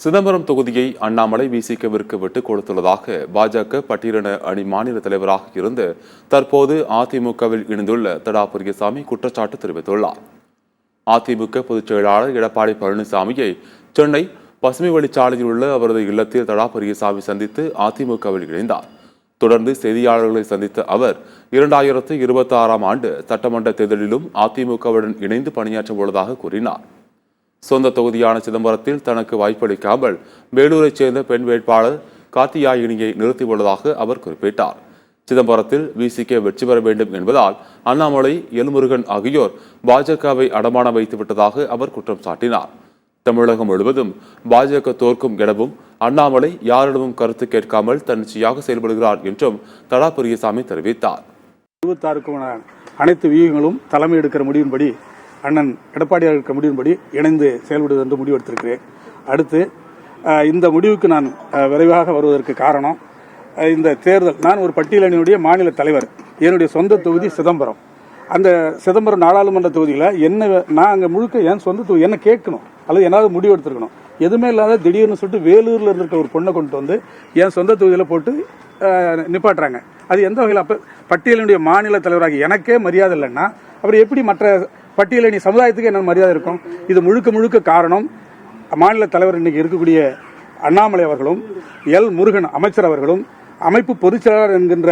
சிதம்பரம் தொகுதியை அண்ணாமலை விசிகவிற்கு விட்டுக் கொடுத்துள்ளதாக பாஜக பட்டியலின அணி மாநில தலைவராக இருந்து தற்போது அதிமுகவில் இணைந்துள்ள தடா பெரியசாமி குற்றச்சாட்டு தெரிவித்துள்ளார். அதிமுக பொதுச் செயலாளர் எடப்பாடி பழனிசாமியை சென்னை பசுமை வழிச்சாலையில் உள்ள அவரது இல்லத்தில் தடா பெரியசாமி சந்தித்து அதிமுகவில் இணைந்தார். தொடர்ந்து செய்தியாளர்களை சந்தித்த அவர் 2026ஆம் ஆண்டு சட்டமன்ற தேர்தலிலும் அதிமுகவுடன் இணைந்து பணியாற்ற உள்ளதாக கூறினார். சொந்த தொகுதியான சிதம்பரத்தில் தனக்கு வாய்ப்பளிக்காமல் வேலூரைச் சேர்ந்த பெண் வேட்பாளர் கார்த்தியாயினியை நிறுத்தியுள்ளதாக அவர் குறிப்பிட்டார். சிதம்பரத்தில் விசிக வெற்றி பெற வேண்டும் என்பதால் அண்ணாமலை, எல்முருகன் ஆகியோர் பாஜகவை அடமானம் வைத்துவிட்டதாக அவர் குற்றம் சாட்டினார். தமிழகம் முழுவதும் பாஜக தோற்கும் எனவும் அண்ணாமலை யாரிடமும் கருத்து கேட்காமல் தன்னிச்சையாக செயல்படுகிறார் என்றும் தடா பெரியசாமி தெரிவித்தார். 26க்கும் அனைத்து வியூகங்களும் தலைமை எடுக்கிற முடிவின்படி அண்ணன் எடப்பாடியார் இருக்க முடிவின்படி இணைந்து செயல்படுவது என்று முடிவெடுத்திருக்கிறேன். அடுத்து இந்த முடிவுக்கு நான் விரைவாக வருவதற்கு காரணம், இந்த தேர்தல் நான் ஒரு பட்டியலணியுடைய மாநில தலைவர். என்னுடைய சொந்த தொகுதி சிதம்பரம். அந்த சிதம்பரம் நாடாளுமன்ற தொகுதியில் நான் அங்கே முழுக்க என் சொந்த தொகுதி என்ன கேட்கணும் அல்லது என்னாவது முடிவு எடுத்துருக்கணும். எதுவுமே இல்லாத திடீர்னு சொல்லிட்டு வேலூரில் இருக்க ஒரு பொண்ணை கொண்டு வந்து என் சொந்த தொகுதியில் போட்டு நிப்பாட்டுறாங்க. அது எந்த வகையில்? அப்போ பட்டியலினுடைய மாநில தலைவராக எனக்கே மரியாதை இல்லைன்னா அப்புறம் எப்படி மற்ற பட்டியலணி சமுதாயத்துக்கு என்ன மரியாதை இருக்கும்? இது முழுக்க காரணம் மாநில தலைவர் இன்னைக்கு இருக்கக்கூடிய அண்ணாமலை அவர்களும், எல் முருகன் அமைச்சர் அவர்களும், அமைப்பு பொதுச் செயலாளர் என்கின்ற